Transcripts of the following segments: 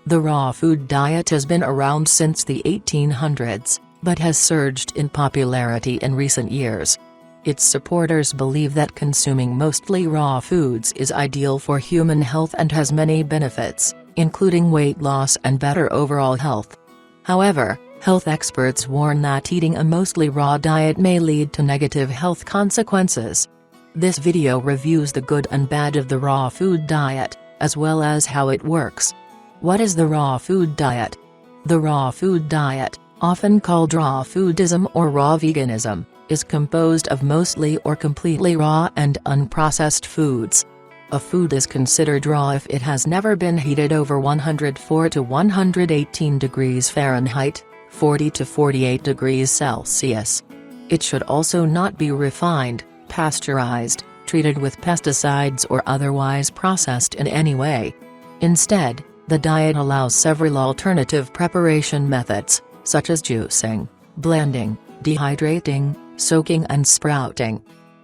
The raw food diet has been around since the 1800s, but has surged in popularity in recent years. Its supporters believe that consuming mostly raw foods is ideal for human health and has many benefits, including weight loss and better overall health. However, health experts warn that eating a mostly raw diet may lead to negative health consequences. This video reviews the good and bad of the raw food diet, as well as how it works. What is the raw food diet? The raw food diet, often called raw foodism or raw veganism, is composed of mostly or completely raw and unprocessed foods. A food is considered raw if it has never been heated over 104 to 118 degrees Fahrenheit, 40 to 48 degrees Celsius. It should also not be refined, pasteurized, treated with pesticides or otherwise processed in any way. Instead, the diet allows several alternative preparation methods, such as juicing, blending, dehydrating, soaking and sprouting.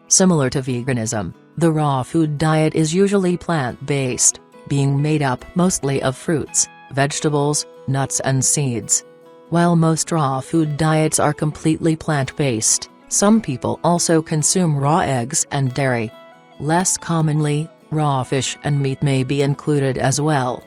Similar to veganism, the raw food diet is usually plant-based, being made up mostly of fruits, vegetables, nuts and seeds. While most raw food diets are completely plant-based, some people also consume raw eggs and dairy. Less commonly, raw fish and meat may be included as well.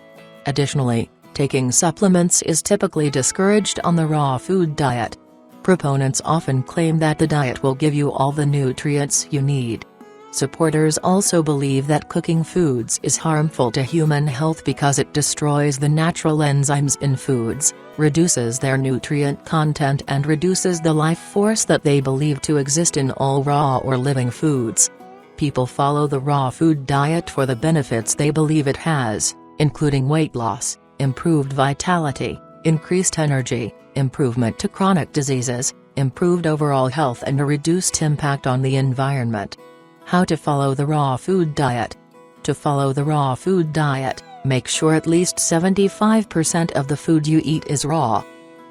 Additionally, taking supplements is typically discouraged on the raw food diet. Proponents often claim that the diet will give you all the nutrients you need. Supporters also believe that cooking foods is harmful to human health because it destroys the natural enzymes in foods, reduces their nutrient content and reduces the life force that they believe to exist in all raw or living foods. People follow the raw food diet for the benefits they believe it has, including weight loss, improved vitality, increased energy, improvement to chronic diseases, improved overall health and a reduced impact on the environment. How to follow the raw food diet? To follow the raw food diet, make sure at least 75% of the food you eat is raw.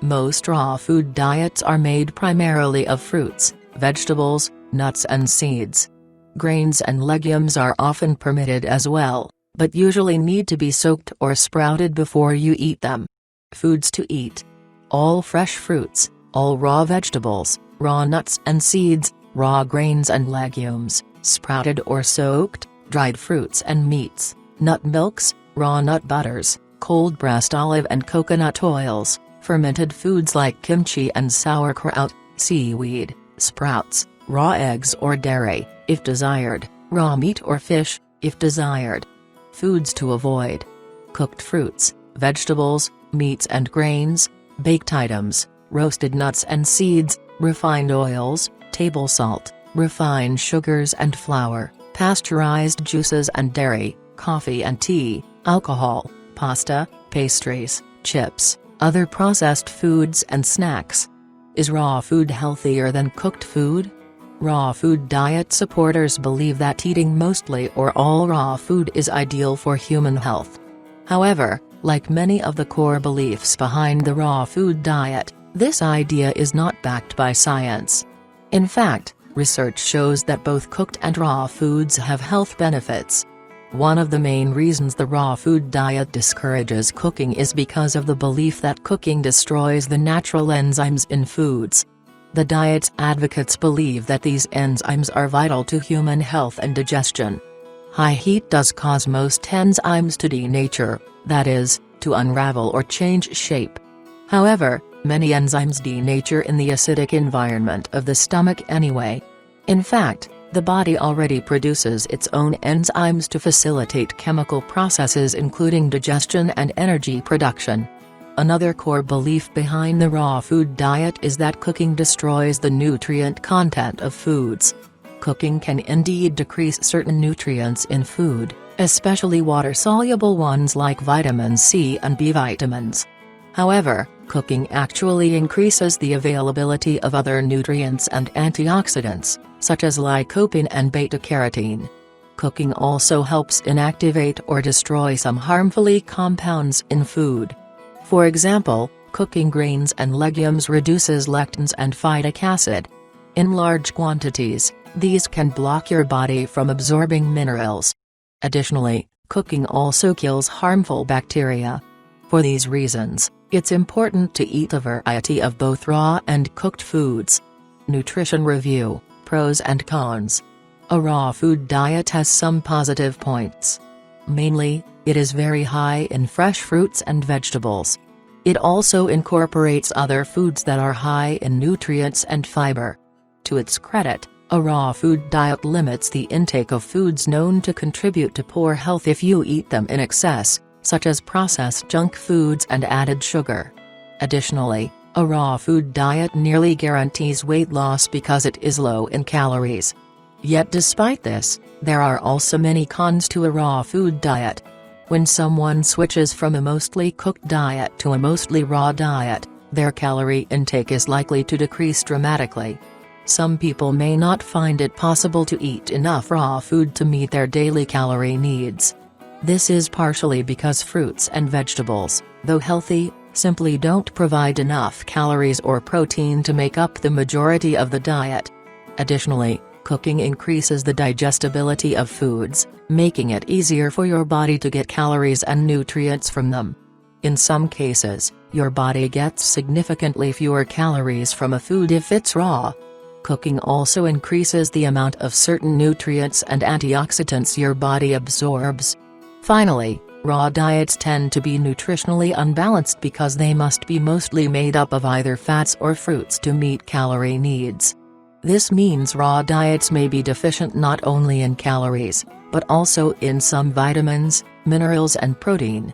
Most raw food diets are made primarily of fruits, vegetables, nuts and seeds. Grains and legumes are often permitted as well, but usually need to be soaked or sprouted before you eat them. Foods to eat: all fresh fruits, all raw vegetables, raw nuts and seeds, raw grains and legumes, sprouted or soaked, dried fruits and meats, nut milks, raw nut butters, cold-pressed olive and coconut oils, fermented foods like kimchi and sauerkraut, seaweed, sprouts, raw eggs or dairy, if desired, raw meat or fish, if desired. Foods to avoid: cooked fruits, vegetables, meats and grains, baked items, roasted nuts and seeds, refined oils, table salt, refined sugars and flour, pasteurized juices and dairy, coffee and tea, alcohol, pasta, pastries, chips, other processed foods and snacks. Is raw food healthier than cooked food? Raw food diet supporters believe that eating mostly or all raw food is ideal for human health. However, like many of the core beliefs behind the raw food diet, this idea is not backed by science. In fact, research shows that both cooked and raw foods have health benefits. One of the main reasons the raw food diet discourages cooking is because of the belief that cooking destroys the natural enzymes in foods. The diet's advocates believe that these enzymes are vital to human health and digestion. High heat does cause most enzymes to denature, that is, to unravel or change shape. However, many enzymes denature in the acidic environment of the stomach anyway. In fact, the body already produces its own enzymes to facilitate chemical processes including digestion and energy production. Another core belief behind the raw food diet is that cooking destroys the nutrient content of foods. Cooking can indeed decrease certain nutrients in food, especially water-soluble ones like vitamin C and B vitamins. However, cooking actually increases the availability of other nutrients and antioxidants, such as lycopene and beta-carotene. Cooking also helps inactivate or destroy some harmful compounds in food. For example, cooking grains and legumes reduces lectins and phytic acid. In large quantities, these can block your body from absorbing minerals. Additionally, cooking also kills harmful bacteria. For these reasons, it's important to eat a variety of both raw and cooked foods. Nutrition review, pros and cons. A raw food diet has some positive points. Mainly, it is very high in fresh fruits and vegetables. It also incorporates other foods that are high in nutrients and fiber. To its credit, a raw food diet limits the intake of foods known to contribute to poor health if you eat them in excess, such as processed junk foods and added sugar. Additionally, a raw food diet nearly guarantees weight loss because it is low in calories. Yet despite this, there are also many cons to a raw food diet. When someone switches from a mostly cooked diet to a mostly raw diet, their calorie intake is likely to decrease dramatically. Some people may not find it possible to eat enough raw food to meet their daily calorie needs. This is partially because fruits and vegetables, though healthy, simply don't provide enough calories or protein to make up the majority of the diet. Additionally, cooking increases the digestibility of foods, making it easier for your body to get calories and nutrients from them. In some cases, your body gets significantly fewer calories from a food if it's raw. Cooking also increases the amount of certain nutrients and antioxidants your body absorbs. Finally, raw diets tend to be nutritionally unbalanced because they must be mostly made up of either fats or fruits to meet calorie needs. This means raw diets may be deficient not only in calories, but also in some vitamins, minerals and protein.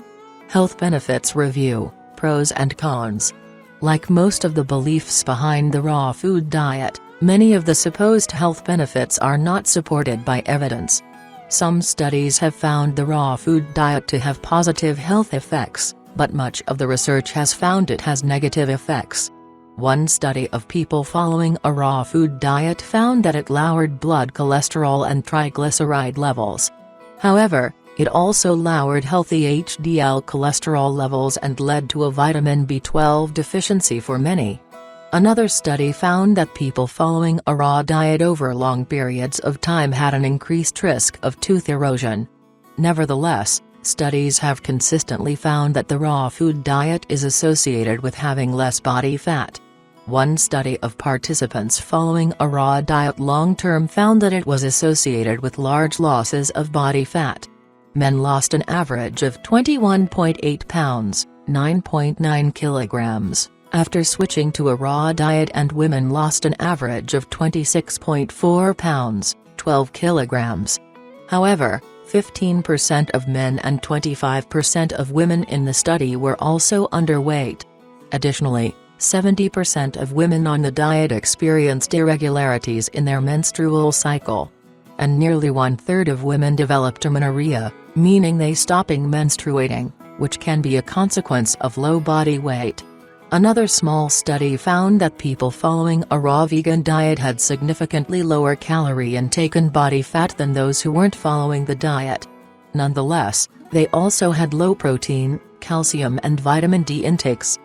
Health benefits review, pros and cons. Like most of the beliefs behind the raw food diet, many of the supposed health benefits are not supported by evidence. Some studies have found the raw food diet to have positive health effects, but much of the research has found it has negative effects. One study of people following a raw food diet found that it lowered blood cholesterol and triglyceride levels. However, it also lowered healthy HDL cholesterol levels and led to a vitamin B12 deficiency for many. Another study found that people following a raw diet over long periods of time had an increased risk of tooth erosion. Nevertheless, studies have consistently found that the raw food diet is associated with having less body fat. One study of participants following a raw diet long-term found that it was associated with large losses of body fat. Men lost an average of 21.8 pounds, 9.9 kilograms. After switching to a raw diet, and women lost an average of 26.4 pounds, 12 kilograms. However, 15% of men and 25% of women in the study were also underweight. Additionally, 70% of women on the diet experienced irregularities in their menstrual cycle. And nearly one-third of women developed amenorrhea, meaning they stopping menstruating, which can be a consequence of low body weight. Another small study found that people following a raw vegan diet had significantly lower calorie intake and body fat than those who weren't following the diet. Nonetheless, they also had low protein, calcium and vitamin D intakes.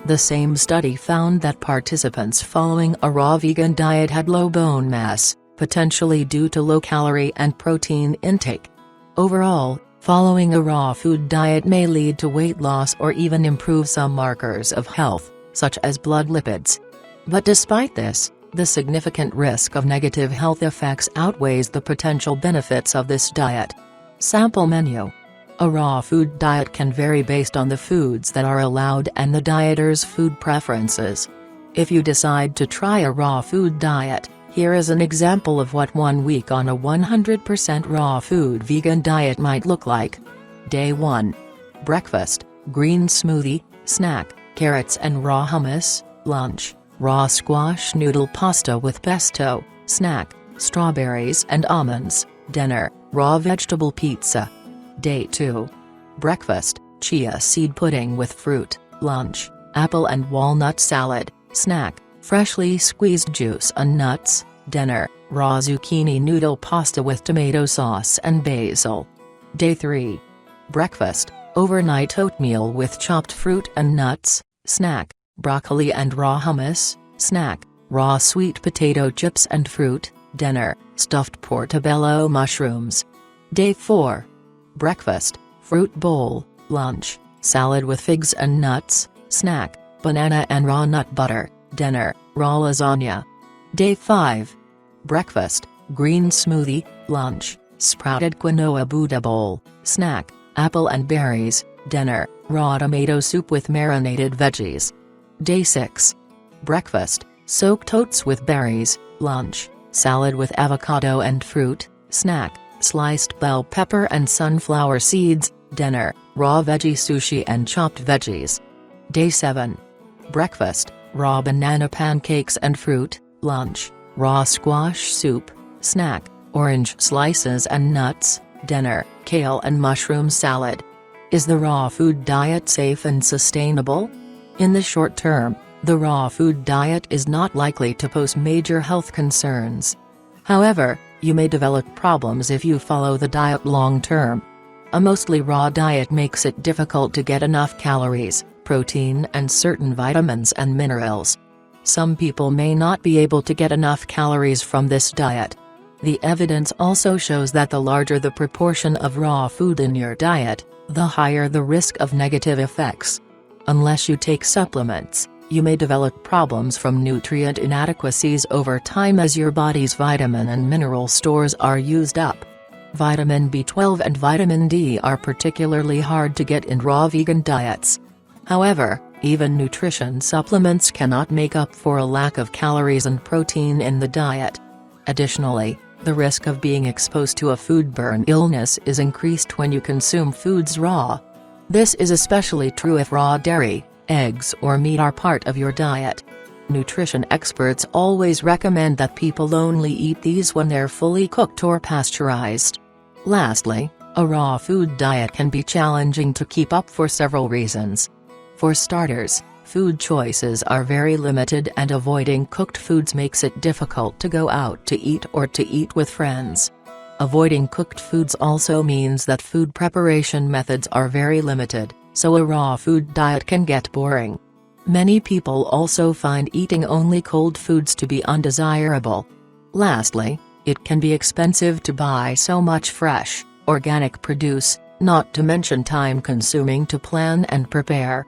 The same study found that participants following a raw vegan diet had low bone mass, potentially due to low calorie and protein intake. Overall, following a raw food diet may lead to weight loss or even improve some markers of health, such as blood lipids. But despite this, the significant risk of negative health effects outweighs the potential benefits of this diet. Sample menu. A raw food diet can vary based on the foods that are allowed and the dieter's food preferences. If you decide to try a raw food diet, here is an example of what 1 week on a 100% raw food vegan diet might look like. Day 1. Breakfast, green smoothie, snack, carrots and raw hummus. Lunch, raw squash noodle pasta with pesto. Snack, strawberries and almonds. Dinner, raw vegetable pizza. Day 2. Breakfast, chia seed pudding with fruit. Lunch, apple and walnut salad. Snack, freshly squeezed juice and nuts. Dinner, raw zucchini noodle pasta with tomato sauce and basil. Day 3. Breakfast, overnight oatmeal with chopped fruit and nuts. Snack, broccoli and raw hummus. Snack, raw sweet potato chips and fruit. Dinner, stuffed portobello mushrooms. Day 4. Breakfast, fruit bowl. Lunch, salad with figs and nuts, snack, banana and raw nut butter, dinner, raw lasagna. Day 5. Breakfast, green smoothie, lunch, sprouted quinoa Buddha bowl, snack, apple and berries, dinner, raw tomato soup with marinated veggies. Day 6. Breakfast, soaked oats with berries, lunch, salad with avocado and fruit, snack, sliced bell pepper and sunflower seeds, dinner, raw veggie sushi and chopped veggies. Day 7. Breakfast, raw banana pancakes and fruit, lunch, raw squash soup, snack, orange slices and nuts, dinner, kale and mushroom salad. Is the raw food diet safe and sustainable? In the short term, the raw food diet is not likely to pose major health concerns. However, you may develop problems if you follow the diet long term. A mostly raw diet makes it difficult to get enough calories, protein and certain vitamins and minerals. Some people may not be able to get enough calories from this diet. The evidence also shows that the larger the proportion of raw food in your diet, the higher the risk of negative effects. Unless you take supplements, you may develop problems from nutrient inadequacies over time as your body's vitamin and mineral stores are used up. Vitamin B12 and vitamin D are particularly hard to get in raw vegan diets. However, even nutrition supplements cannot make up for a lack of calories and protein in the diet. Additionally, the risk of being exposed to a foodborne illness is increased when you consume foods raw. This is especially true if raw dairy, eggs or meat are part of your diet. Nutrition experts always recommend that people only eat these when they're fully cooked or pasteurized. Lastly, a raw food diet can be challenging to keep up for several reasons. For starters, food choices are very limited and avoiding cooked foods makes it difficult to go out to eat or to eat with friends. Avoiding cooked foods also means that food preparation methods are very limited, so a raw food diet can get boring. Many people also find eating only cold foods to be undesirable. Lastly, it can be expensive to buy so much fresh, organic produce, not to mention time-consuming to plan and prepare.